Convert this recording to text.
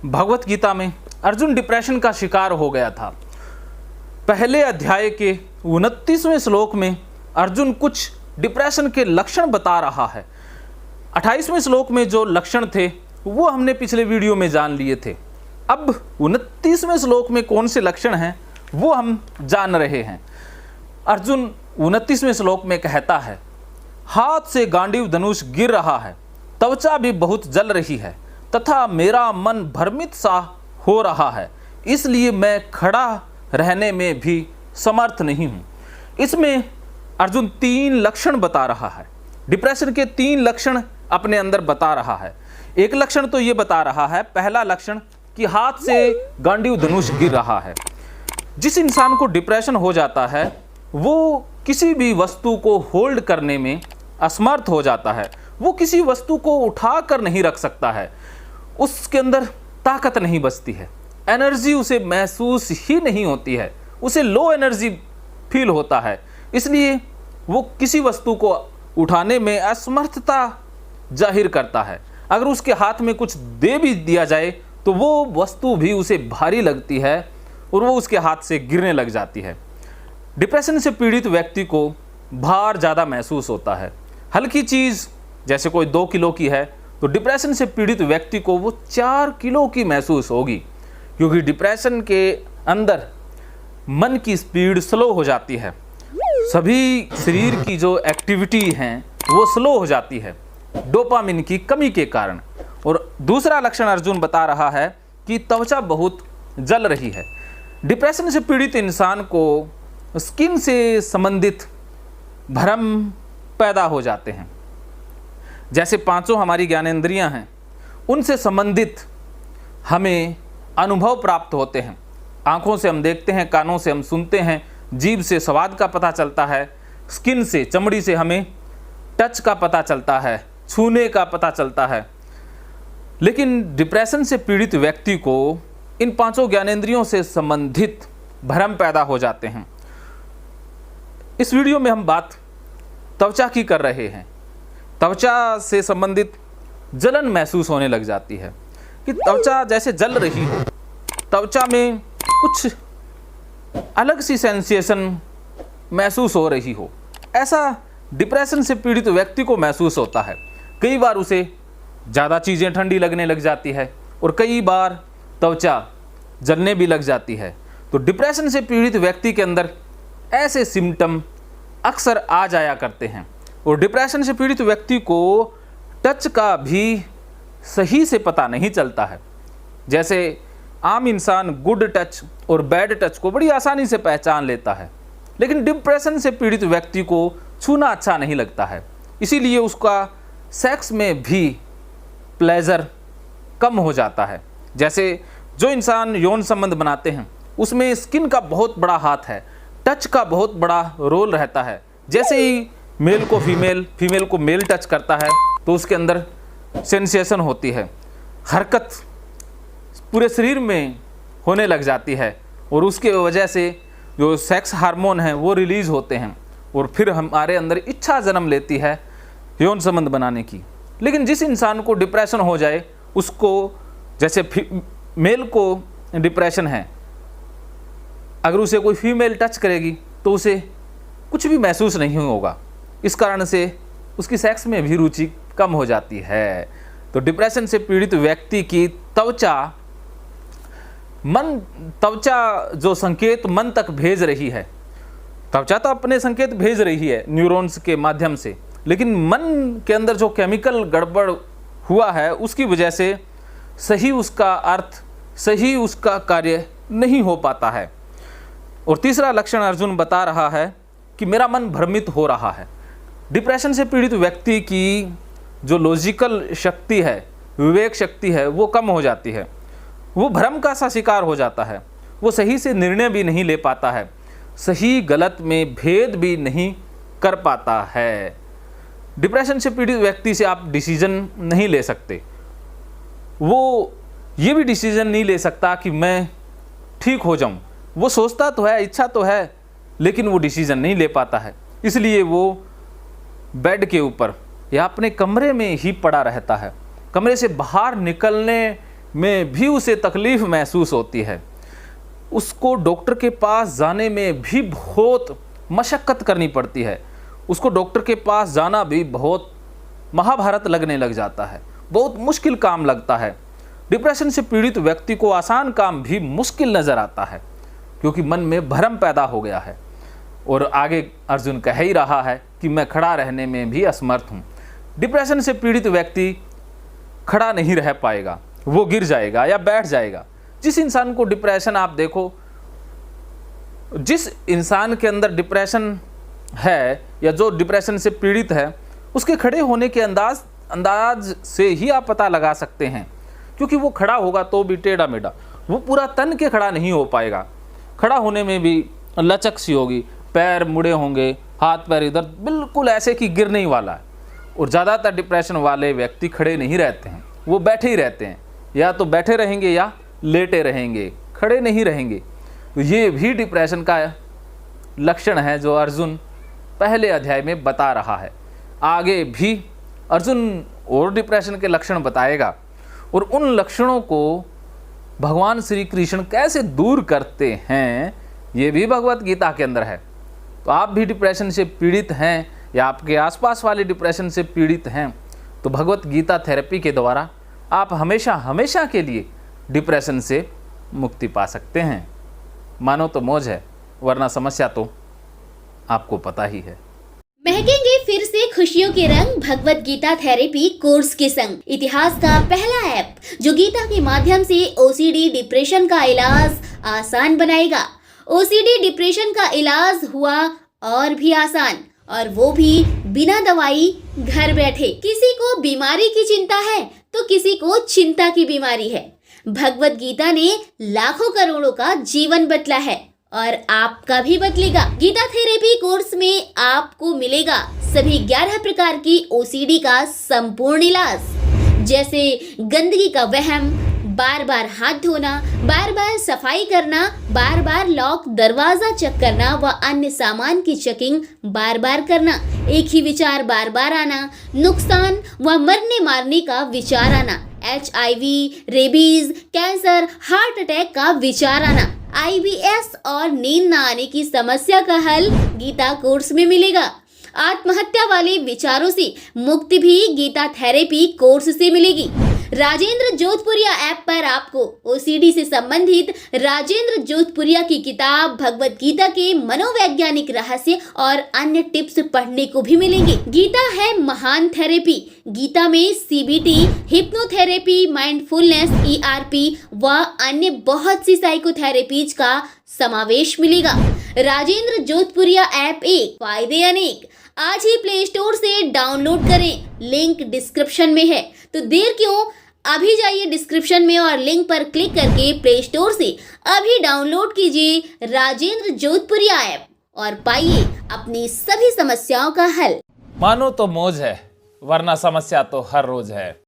भगवत गीता में अर्जुन डिप्रेशन का शिकार हो गया था। पहले अध्याय के 29वें श्लोक में अर्जुन कुछ डिप्रेशन के लक्षण बता रहा है। 28वें श्लोक में जो लक्षण थे वो हमने पिछले वीडियो में जान लिए थे। अब 29वें श्लोक में कौन से लक्षण हैं वो हम जान रहे हैं। अर्जुन 29वें श्लोक में कहता है, हाथ से गांडीव धनुष गिर रहा है, त्वचा भी बहुत जल रही है तथा मेरा मन भ्रमित सा हो रहा है, इसलिए मैं खड़ा रहने में भी समर्थ नहीं हूँ। इसमें अर्जुन 3 लक्षण बता रहा है। डिप्रेशन के 3 लक्षण अपने अंदर बता रहा है। एक लक्षण तो ये बता रहा है, पहला लक्षण कि हाथ से गांडीव धनुष गिर रहा है। जिस इंसान को डिप्रेशन हो जाता है वो किसी भी वस्तु को होल्ड करने में असमर्थ हो जाता है। वो किसी वस्तु को उठा कर नहीं रख सकता है, उसके अंदर ताकत नहीं बचती है, एनर्जी उसे महसूस ही नहीं होती है, उसे लो एनर्जी फील होता है, इसलिए वो किसी वस्तु को उठाने में असमर्थता जाहिर करता है। अगर उसके हाथ में कुछ दे भी दिया जाए तो वो वस्तु भी उसे भारी लगती है और वो उसके हाथ से गिरने लग जाती है। डिप्रेशन से पीड़ित व्यक्ति को भार ज़्यादा महसूस होता है। हल्की चीज़ जैसे कोई 2 किलो की है तो डिप्रेशन से पीड़ित व्यक्ति को वो 4 किलो की महसूस होगी, क्योंकि डिप्रेशन के अंदर मन की स्पीड स्लो हो जाती है, सभी शरीर की जो एक्टिविटी हैं वो स्लो हो जाती है डोपामिन की कमी के कारण। और दूसरा लक्षण अर्जुन बता रहा है कि त्वचा बहुत जल रही है। डिप्रेशन से पीड़ित इंसान को स्किन से संबंधित भ्रम पैदा हो जाते हैं। जैसे 5 हमारी ज्ञानेंद्रियां हैं, उनसे संबंधित हमें अनुभव प्राप्त होते हैं। आँखों से हम देखते हैं, कानों से हम सुनते हैं, जीभ से स्वाद का पता चलता है, स्किन से चमड़ी से हमें टच का पता चलता है, छूने का पता चलता है। लेकिन डिप्रेशन से पीड़ित व्यक्ति को इन 5 ज्ञानेंद्रियों से संबंधित भ्रम पैदा हो जाते हैं। इस वीडियो में हम बात त्वचा की कर रहे हैं। त्वचा से संबंधित जलन महसूस होने लग जाती है कि त्वचा जैसे जल रही हो, त्वचा में कुछ अलग सी सेंसेशन महसूस हो रही हो, ऐसा डिप्रेशन से पीड़ित व्यक्ति को महसूस होता है। कई बार उसे ज़्यादा चीज़ें ठंडी लगने लग जाती है और कई बार त्वचा जलने भी लग जाती है। तो डिप्रेशन से पीड़ित व्यक्ति के अंदर ऐसे सिम्टम अक्सर आ जाया करते हैं। और डिप्रेशन से पीड़ित व्यक्ति को टच का भी सही से पता नहीं चलता है। जैसे आम इंसान गुड टच और बैड टच को बड़ी आसानी से पहचान लेता है, लेकिन डिप्रेशन से पीड़ित व्यक्ति को छूना अच्छा नहीं लगता है, इसीलिए उसका सेक्स में भी प्लेजर कम हो जाता है। जैसे जो इंसान यौन संबंध बनाते हैं उसमें स्किन का बहुत बड़ा हाथ है, टच का बहुत बड़ा रोल रहता है। जैसे ही मेल को फीमेल को मेल टच करता है तो उसके अंदर सेंसेशन होती है, हरकत पूरे शरीर में होने लग जाती है और उसके वजह से जो सेक्स हार्मोन हैं वो रिलीज़ होते हैं और फिर हमारे अंदर इच्छा जन्म लेती है यौन संबंध बनाने की। लेकिन जिस इंसान को डिप्रेशन हो जाए, उसको जैसे मेल को डिप्रेशन है, अगर उसे कोई फीमेल टच करेगी तो उसे कुछ भी महसूस नहीं होगा, इस कारण से उसकी सेक्स में भी रुचि कम हो जाती है। तो डिप्रेशन से पीड़ित व्यक्ति की त्वचा जो संकेत मन तक भेज रही है, त्वचा तो अपने संकेत भेज रही है न्यूरॉन्स के माध्यम से, लेकिन मन के अंदर जो केमिकल गड़बड़ हुआ है उसकी वजह से सही उसका अर्थ, सही उसका कार्य नहीं हो पाता है। और तीसरा लक्षण अर्जुन बता रहा है कि मेरा मन भ्रमित हो रहा है। डिप्रेशन से पीड़ित व्यक्ति की जो लॉजिकल शक्ति है, विवेक शक्ति है, वो कम हो जाती है। वो भ्रम का सा शिकार हो जाता है, वो सही से निर्णय भी नहीं ले पाता है, सही गलत में भेद भी नहीं कर पाता है। डिप्रेशन से पीड़ित व्यक्ति से आप डिसीजन नहीं ले सकते। वो ये भी डिसीजन नहीं ले सकता कि मैं ठीक हो जाऊं। वो सोचता तो है, इच्छा तो है, लेकिन वो डिसीजन नहीं ले पाता है, इसलिए वो बेड के ऊपर या अपने कमरे में ही पड़ा रहता है। कमरे से बाहर निकलने में भी उसे तकलीफ़ महसूस होती है। उसको डॉक्टर के पास जाने में भी बहुत मशक्क़त करनी पड़ती है। उसको डॉक्टर के पास जाना भी बहुत महाभारत लगने लग जाता है, बहुत मुश्किल काम लगता है। डिप्रेशन से पीड़ित व्यक्ति को आसान काम भी मुश्किल नज़र आता है, क्योंकि मन में भ्रम पैदा हो गया है। और आगे अर्जुन कह ही रहा है कि मैं खड़ा रहने में भी असमर्थ हूँ। डिप्रेशन से पीड़ित व्यक्ति खड़ा नहीं रह पाएगा, वो गिर जाएगा या बैठ जाएगा। जिस इंसान को डिप्रेशन, आप देखो, जिस इंसान के अंदर डिप्रेशन है या जो डिप्रेशन से पीड़ित है, उसके खड़े होने के अंदाज से ही आप पता लगा सकते हैं, क्योंकि वो खड़ा होगा तो भी टेढ़ा मेढ़ा, वो पूरा तन के खड़ा नहीं हो पाएगा। खड़ा होने में भी लचक सी होगी, पैर मुड़े होंगे, हाथ पैर इधर, बिल्कुल ऐसे कि गिरने ही वाला है। और ज़्यादातर डिप्रेशन वाले व्यक्ति खड़े नहीं रहते हैं, वो बैठे ही रहते हैं, या तो बैठे रहेंगे या लेटे रहेंगे, खड़े नहीं रहेंगे। तो ये भी डिप्रेशन का लक्षण है जो अर्जुन पहले अध्याय में बता रहा है। आगे भी अर्जुन और डिप्रेशन के लक्षण बताएगा, और उन लक्षणों को भगवान श्री कृष्ण कैसे दूर करते हैं ये भी भगवत गीता के अंदर है। तो आप भी डिप्रेशन से पीड़ित हैं या आपके आसपास वाले डिप्रेशन से पीड़ित हैं, तो भगवत गीता थेरेपी के द्वारा आप हमेशा हमेशा के लिए डिप्रेशन से मुक्ति पा सकते हैं। मानो तो मौज है, वरना समस्या तो आपको पता ही है। महकेंगे फिर से खुशियों के रंग भगवत गीता थेरेपी कोर्स के संग। इतिहास का पहला ऐप जो गीता के माध्यम से ओसीडी डिप्रेशन का इलाज आसान बनाएगा। ओसीडी डिप्रेशन का इलाज हुआ और भी आसान, और वो भी बिना दवाई, घर बैठे। किसी को बीमारी की चिंता है तो किसी को चिंता की बीमारी है। भगवत गीता ने लाखों करोड़ों का जीवन बदला है और आपका भी बदलेगा। गीता थेरेपी कोर्स में आपको मिलेगा सभी 11 प्रकार की ओसीडी का संपूर्ण इलाज, जैसे गंदगी का वहम, बार बार हाथ धोना, बार बार सफाई करना, बार बार लॉक दरवाजा चेक करना व अन्य सामान की चेकिंग बार बार करना, एक ही विचार बार बार आना, नुकसान व मरने मारने का विचार आना, HIV, rabies, cancer, heart attack का विचार आना, IBS और नींद न आने की समस्या का हल गीता कोर्स में मिलेगा। आत्महत्या वाले विचारों से मुक्ति भी गीता थेरेपी कोर्स से मिलेगी। राजेंद्र जोधपुरिया ऐप पर आपको ओसीडी से संबंधित राजेंद्र जोधपुरिया की किताब भगवत गीता के मनोवैज्ञानिक रहस्य और अन्य टिप्स पढ़ने को भी मिलेंगे। गीता है महान थेरेपी। गीता में CBT, हिप्नोथेरेपी, माइंडफुलनेस, ERP व अन्य बहुत सी साइकोथेरेपीज का समावेश मिलेगा। राजेंद्र जोधपुरिया ऐप एक, फायदे अनेक। आज ही प्ले स्टोर से डाउनलोड करें, लिंक डिस्क्रिप्शन में है। तो देर क्यों, अभी जाइए डिस्क्रिप्शन में और लिंक पर क्लिक करके प्ले स्टोर से अभी डाउनलोड कीजिए राजेंद्र जोधपुरिया ऐप और पाइए अपनी सभी समस्याओं का हल। मानो तो मौज है, वरना समस्या तो हर रोज है।